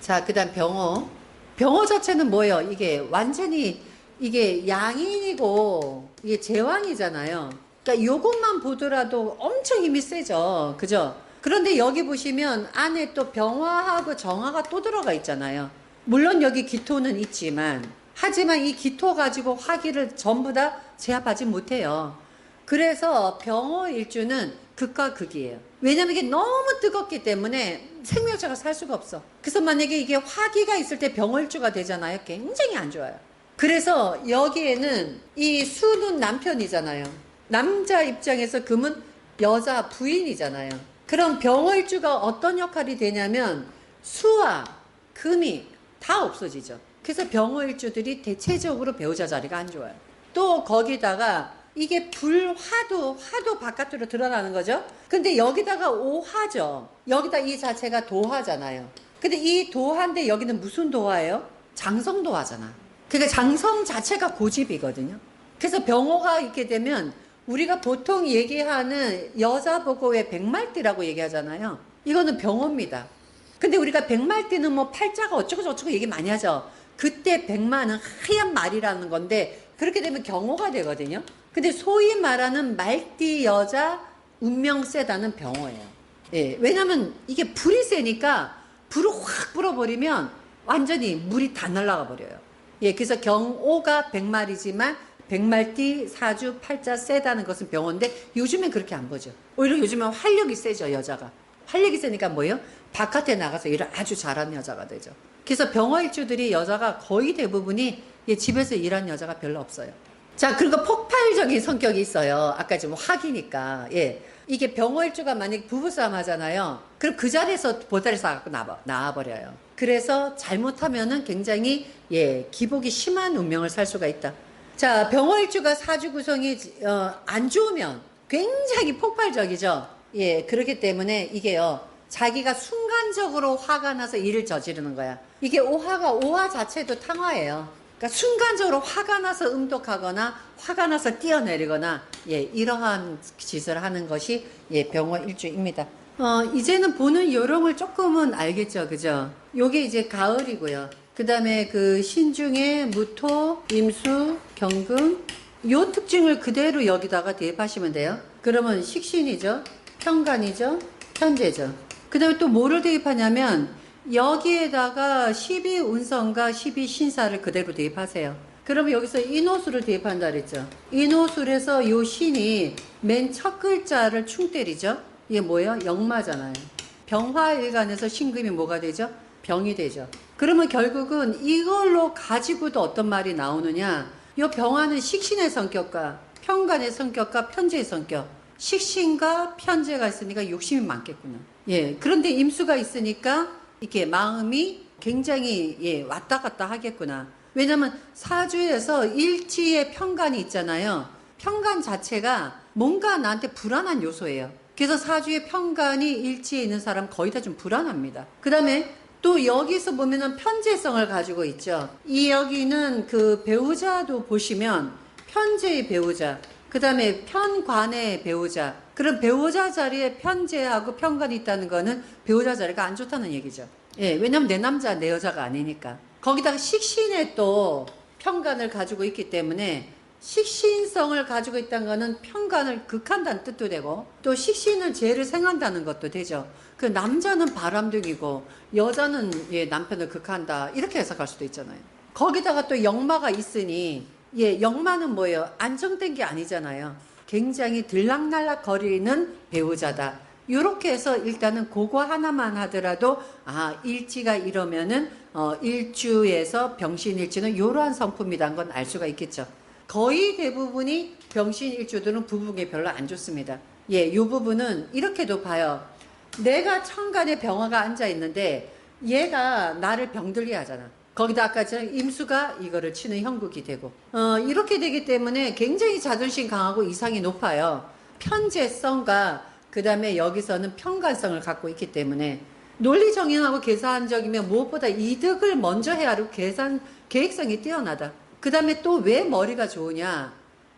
자, 그 다음 병호. 병호 자체는 뭐예요? 이게 완전히 이게 양인이고 이게 제왕이잖아요. 그러니까 요것만 보더라도 엄청 힘이 세죠. 그죠? 그런데 여기 보시면 안에 또 병화하고 정화가 또 들어가 있잖아요. 물론 여기 기토는 있지만 하지만 이 기토 가지고 화기를 전부 다 제압하지 못해요. 그래서 병호 일주는 극과 극이에요. 왜냐면 이게 너무 뜨겁기 때문에 생명체가 살 수가 없어. 그래서 만약에 이게 화기가 있을 때 병호 일주가 되잖아요. 굉장히 안 좋아요. 그래서 여기에는 이 수는 남편이잖아요. 남자 입장에서 금은 여자 부인이잖아요. 그럼 병호 일주가 어떤 역할이 되냐면 수와 금이 다 없어지죠. 그래서 병호 일주들이 대체적으로 배우자 자리가 안 좋아요. 또 거기다가 이게 불화도 바깥으로 드러나는 거죠. 근데 여기다가 오화죠. 여기다 이 자체가 도화잖아요. 근데 이 도화인데 여기는 무슨 도화예요? 장성 도화잖아. 그러니까 장성 자체가 고집이거든요. 그래서 병호가 있게 되면 우리가 보통 얘기하는 여자 보고 왜 백말띠라고 얘기하잖아요. 이거는 병호입니다. 근데 우리가 백말띠는 뭐 팔자가 어쩌고 저쩌고 얘기 많이 하죠. 그때 백마는 하얀 말이라는 건데 그렇게 되면 경호가 되거든요. 근데 소위 말하는 말띠 여자 운명 세다는 병호예요. 예, 왜냐면 이게 불이 세니까 불을 확 불어버리면 완전히 물이 다 날아가 버려요. 예, 그래서 경오가 백말이지만 백말띠 사주 팔자 세다는 것은 병호인데 요즘엔 그렇게 안 보죠. 오히려 요즘은 활력이 세죠. 여자가 활력이 세니까 뭐예요? 바깥에 나가서 일을 아주 잘하는 여자가 되죠. 그래서 병호일주들이 여자가 거의 대부분이 예, 집에서 일하는 여자가 별로 없어요. 자, 그리고 폭발적인 성격이 있어요. 아까 지금 화기니까. 예. 이게 병호일주가 만약에 부부싸움 하잖아요. 그럼 그 자리에서 보따리 싸갖고 나와버려요. 그래서 잘못하면은 굉장히, 예, 기복이 심한 운명을 살 수가 있다. 자, 병호일주가 사주 구성이, 안 좋으면 굉장히 폭발적이죠. 예, 그렇기 때문에 이게요. 자기가 순간적으로 화가 나서 일을 저지르는 거야. 이게 오화 자체도 탕화예요. 그러니까 순간적으로 화가 나서 음독하거나 화가 나서 뛰어내리거나 예, 이러한 짓을 하는 것이 예, 병호 일주입니다. 이제는 보는 요령을 조금은 알겠죠. 그죠? 요게 이제 가을이고요. 그 다음에 그 신중에 무토, 임수, 경금 요 특징을 그대로 여기다가 대입하시면 돼요. 그러면 식신이죠. 편간이죠. 편재죠. 그 다음에 또 뭐를 대입하냐면 여기에다가 12운성과 12신사를 그대로 대입하세요. 그러면 여기서 인호수를 대입한다 그랬죠. 인호술에서 요 신이 맨 첫 글자를 충 때리죠. 이게 뭐예요? 역마잖아요. 병화일간에서 신금이 뭐가 되죠? 병이 되죠. 그러면 결국은 이걸로 가지고도 어떤 말이 나오느냐. 요 병화는 식신의 성격과 편간의 성격과 편재의 성격. 식신과 편재가 있으니까 욕심이 많겠구나. 예. 그런데 임수가 있으니까 이렇게 마음이 굉장히 예, 왔다 갔다 하겠구나. 왜냐면 사주에서 일지의 편간이 있잖아요. 편간 자체가 뭔가 나한테 불안한 요소예요. 그래서 사주의 편간이 일지에 있는 사람 거의 다 좀 불안합니다. 그 다음에 또 여기서 보면은 편재성을 가지고 있죠. 이 여기는 그 배우자도 보시면 편재의 배우자, 그 다음에 편관의 배우자. 그럼 배우자 자리에 편재하고 편관이 있다는 거는 배우자 자리가 안 좋다는 얘기죠. 예, 왜냐면 내 남자, 내 여자가 아니니까. 거기다가 식신에 또 편관을 가지고 있기 때문에 식신성을 가지고 있다는 거는 편관을 극한다는 뜻도 되고 또 식신을 죄를 생한다는 것도 되죠. 그 남자는 바람둥이고 여자는 예, 남편을 극한다. 이렇게 해석할 수도 있잖아요. 거기다가 또 역마가 있으니 예, 역마는 뭐예요? 안정된 게 아니잖아요. 굉장히 들락날락 거리는 배우자다. 이렇게 해서 일단은 그거 하나만 하더라도 아 일지가 이러면은 일주에서 병신일주는 이러한 성품이란 건 알 수가 있겠죠. 거의 대부분이 병신일주들은 부부관계 별로 안 좋습니다. 예, 이 부분은 이렇게도 봐요. 내가 천간에 병화가 앉아 있는데 얘가 나를 병들게 하잖아. 거기다 아까처럼 임수가 이거를 치는 형국이 되고 이렇게 되기 때문에 굉장히 자존심 강하고 이상이 높아요. 편재성과 그 다음에 여기서는 편관성을 갖고 있기 때문에 논리정연하고 계산적이면 무엇보다 이득을 먼저 해야 하고 계획성이 뛰어나다. 그 다음에 또 왜 머리가 좋으냐.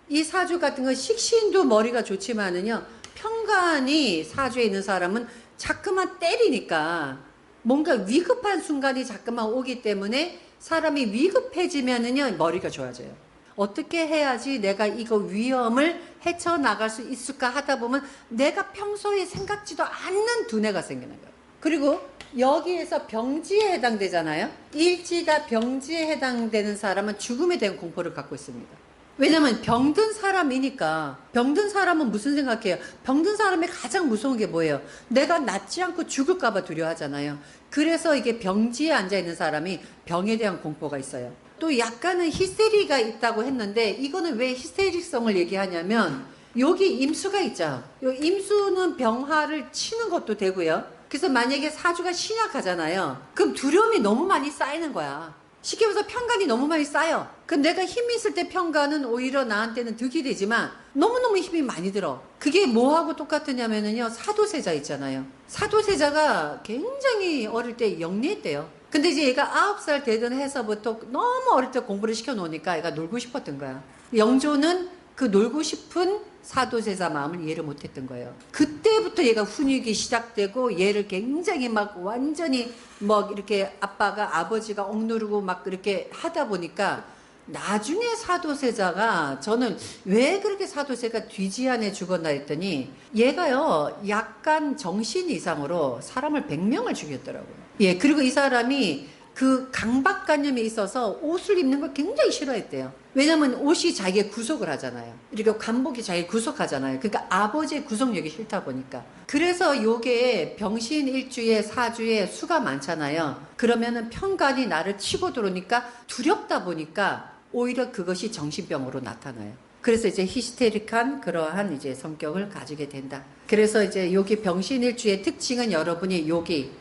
이 사주 같은 건 식신도 머리가 좋지만은요. 편관이 사주에 있는 사람은 자꾸만 때리니까 뭔가 위급한 순간이 자꾸만 오기 때문에 사람이 위급해지면은요, 머리가 좋아져요. 어떻게 해야지 내가 이거 위험을 헤쳐나갈 수 있을까 하다 보면 내가 평소에 생각지도 않는 두뇌가 생기는 거예요. 그리고 여기에서 병지에 해당되잖아요. 일지다 병지에 해당되는 사람은 죽음에 대한 공포를 갖고 있습니다. 왜냐면 병든 사람이니까. 병든 사람은 무슨 생각해요? 병든 사람이 가장 무서운 게 뭐예요? 내가 낫지 않고 죽을까 봐 두려워하잖아요. 그래서 이게 병지에 앉아있는 사람이 병에 대한 공포가 있어요. 또 약간은 히스테리가 있다고 했는데 이거는 왜 히스테리성을 얘기하냐면 여기 임수가 있죠. 요 임수는 병화를 치는 것도 되고요. 그래서 만약에 사주가 신약하잖아요. 그럼 두려움이 너무 많이 쌓이는 거야. 쉽게 말해서 편간이 너무 많이 쌓여. 그럼 내가 힘이 있을 때 편간은 오히려 나한테는 득이 되지만 너무너무 힘이 많이 들어. 그게 뭐하고 똑같으냐면요. 사도세자 있잖아요. 사도세자가 굉장히 어릴 때 영리했대요. 근데 이제 얘가 9살 되던 해서부터 너무 어릴 때 공부를 시켜놓으니까 얘가 놀고 싶었던 거야. 영조는 그 놀고 싶은 사도세자 마음을 이해를 못했던 거예요. 그때부터 얘가 훈육이 시작되고 얘를 굉장히 막 완전히 막 이렇게 아버지가 억누르고 막 그렇게 하다 보니까 나중에 사도세자가 저는 왜 그렇게 사도세자가 뒤지안에 죽었나 했더니 얘가요 약간 정신 이상으로 사람을 100명을 죽였더라고요. 예, 그리고 이 사람이 그 강박관념이 있어서 옷을 입는 걸 굉장히 싫어했대요. 왜냐면 옷이 자기의 구속을 하잖아요. 이렇게 관복이 자기 구속하잖아요. 그러니까 아버지의 구속력이 싫다 보니까. 그래서 요게 병신일주에 사주에 수가 많잖아요. 그러면은 편간이 나를 치고 들어오니까 두렵다 보니까 오히려 그것이 정신병으로 나타나요. 그래서 이제 히스테릭한 그러한 이제 성격을 가지게 된다. 그래서 이제 여기 병신일주의 특징은 여러분이 여기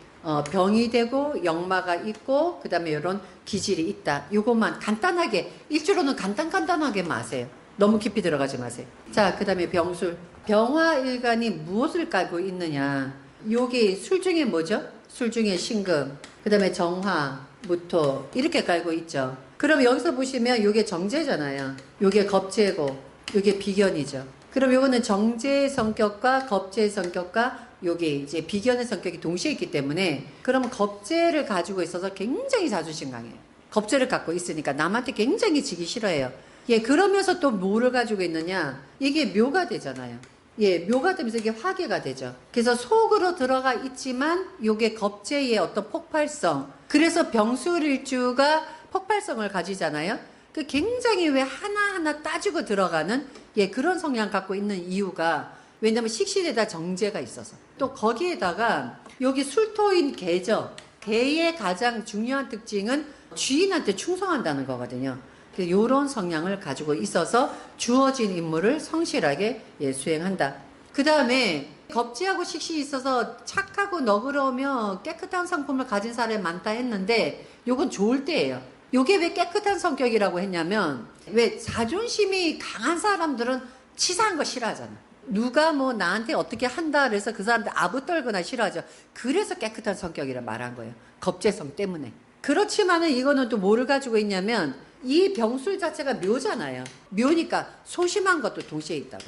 병이 되고 역마가 있고 그 다음에 이런 기질이 있다. 요것만 간단하게 일주로는 간단하게만 아세요. 너무 깊이 들어가지 마세요. 자, 그 다음에 병술. 병화일간이 무엇을 깔고 있느냐. 여기 술 중에 뭐죠? 술 중에 신금, 그 다음에 정화, 무토 이렇게 깔고 있죠. 그럼 여기서 보시면 요게 정제잖아요. 요게 겁제고 요게 비견이죠. 그럼 요거는 정제의 성격과 겁제의 성격과 요게 이제 비견의 성격이 동시에 있기 때문에 그러면 겁제를 가지고 있어서 굉장히 자존심 강해요. 겁제를 갖고 있으니까 남한테 굉장히 지기 싫어해요. 예, 그러면서 또 뭐를 가지고 있느냐? 이게 묘가 되잖아요. 예, 묘가 되면서 이게 화계가 되죠. 그래서 속으로 들어가 있지만 요게 겁제의 어떤 폭발성. 그래서 병술일주가 폭발성을 가지잖아요. 그 굉장히 왜 하나하나 따지고 들어가는 예, 그런 성향 갖고 있는 이유가 왜냐면 식신에다 정제가 있어서 또 거기에다가 여기 술토인 개죠. 개의 가장 중요한 특징은 주인한테 충성한다는 거거든요. 이런 성향을 가지고 있어서 주어진 임무를 성실하게 예, 수행한다. 그 다음에 겁지하고 식신이 있어서 착하고 너그러우며 깨끗한 성품을 가진 사람이 많다 했는데 요건 좋을 때예요. 요게 왜 깨끗한 성격이라고 했냐면 왜 자존심이 강한 사람들은 치사한 거 싫어하잖아. 누가 뭐 나한테 어떻게 한다 그래서 그 사람들 아부 떨거나 싫어하죠. 그래서 깨끗한 성격이라 말한 거예요. 겁재성 때문에. 그렇지만은 이거는 또 뭐를 가지고 있냐면 이 병술 자체가 묘잖아요. 묘니까 소심한 것도 동시에 있다고.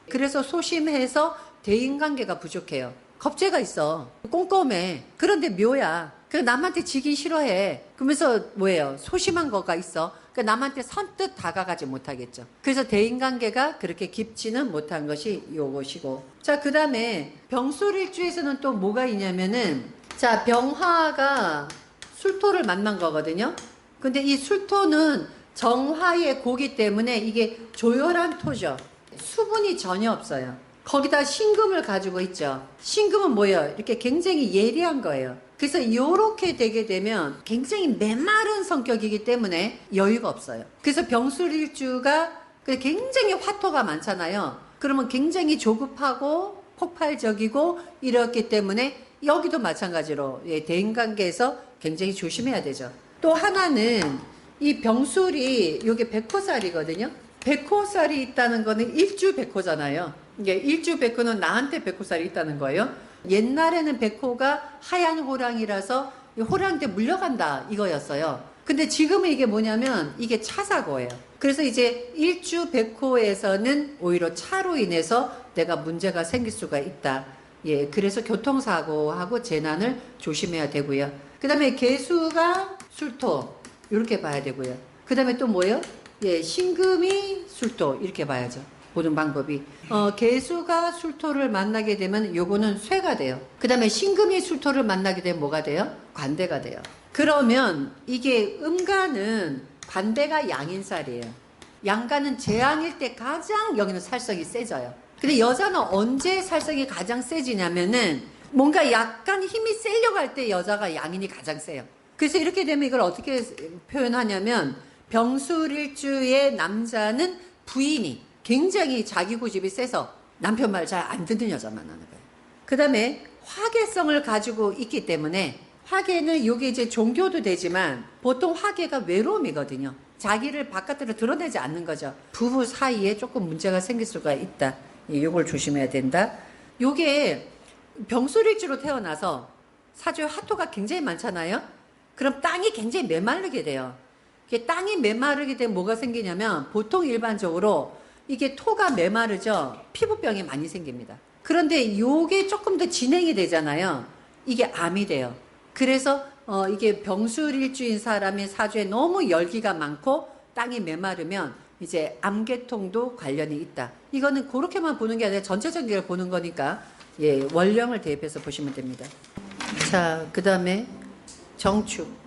그래서 소심해서 대인관계가 부족해요. 겁재가 있어. 꼼꼼해. 그런데 묘야. 그 남한테 지기 싫어해. 그러면서 뭐예요? 소심한 거가 있어. 그 남한테 선뜻 다가가지 못하겠죠. 그래서 대인관계가 그렇게 깊지는 못한 것이 요것이고. 자, 그 다음에 병술일주에서는 또 뭐가 있냐면은 자, 병화가 술토를 만난 거거든요. 근데 이 술토는 정화의 고기 때문에 이게 조열한 토죠. 수분이 전혀 없어요. 거기다 신금을 가지고 있죠. 신금은 뭐예요? 이렇게 굉장히 예리한 거예요. 그래서 이렇게 되게 되면 굉장히 메마른 성격이기 때문에 여유가 없어요. 그래서 병술일주가 굉장히 화토가 많잖아요. 그러면 굉장히 조급하고 폭발적이고 이렇기 때문에 여기도 마찬가지로 대인관계에서 굉장히 조심해야 되죠. 또 하나는 이 병술이 이게 백호살이거든요. 백호살이 있다는 거는 일주 백호잖아요. 이게 일주 백호는 나한테 백호살이 있다는 거예요. 옛날에는 백호가 하얀 호랑이라서 호랑이한테 물려간다 이거였어요. 근데 지금은 이게 뭐냐면 이게 차사고예요. 그래서 이제 일주 백호에서는 오히려 차로 인해서 내가 문제가 생길 수가 있다. 예, 그래서 교통사고하고 재난을 조심해야 되고요. 그 다음에 개수가 술토 이렇게 봐야 되고요. 그 다음에 또 뭐예요? 예, 신금이 술토 이렇게 봐야죠. 보는 방법이. 개수가 술토를 만나게 되면 요거는 쇠가 돼요. 그 다음에 신금이 술토를 만나게 되면 뭐가 돼요? 관대가 돼요. 그러면 이게 음가는 관대가 양인살이에요. 양가는 재앙일 때 가장 여기는 살성이 세져요. 근데 여자는 언제 살성이 가장 세지냐면은 뭔가 약간 힘이 세려고 할 때 여자가 양인이 가장 세요. 그래서 이렇게 되면 이걸 어떻게 표현하냐면 병술일주의 남자는 부인이 굉장히 자기 고집이 세서 남편 말 잘 안 듣는 여자 만나는 거예요. 그 다음에 화계성을 가지고 있기 때문에 화계는 이게 이제 종교도 되지만 보통 화계가 외로움이거든요. 자기를 바깥으로 드러내지 않는 거죠. 부부 사이에 조금 문제가 생길 수가 있다. 이걸 조심해야 된다. 요게 병술일주로 태어나서 사주에 화토가 굉장히 많잖아요. 그럼 땅이 굉장히 메마르게 돼요. 이게 땅이 메마르게 되면 뭐가 생기냐면 보통 일반적으로 이게 토가 메마르죠. 피부병이 많이 생깁니다. 그런데 요게 조금 더 진행이 되잖아요. 이게 암이 돼요. 그래서 이게 병술일주인 사람의 사주에 너무 열기가 많고 땅이 메마르면 이제 암계통도 관련이 있다. 이거는 그렇게만 보는 게 아니라 전체적인 걸 보는 거니까 예, 원령을 대입해서 보시면 됩니다. 자, 그 다음에 정축.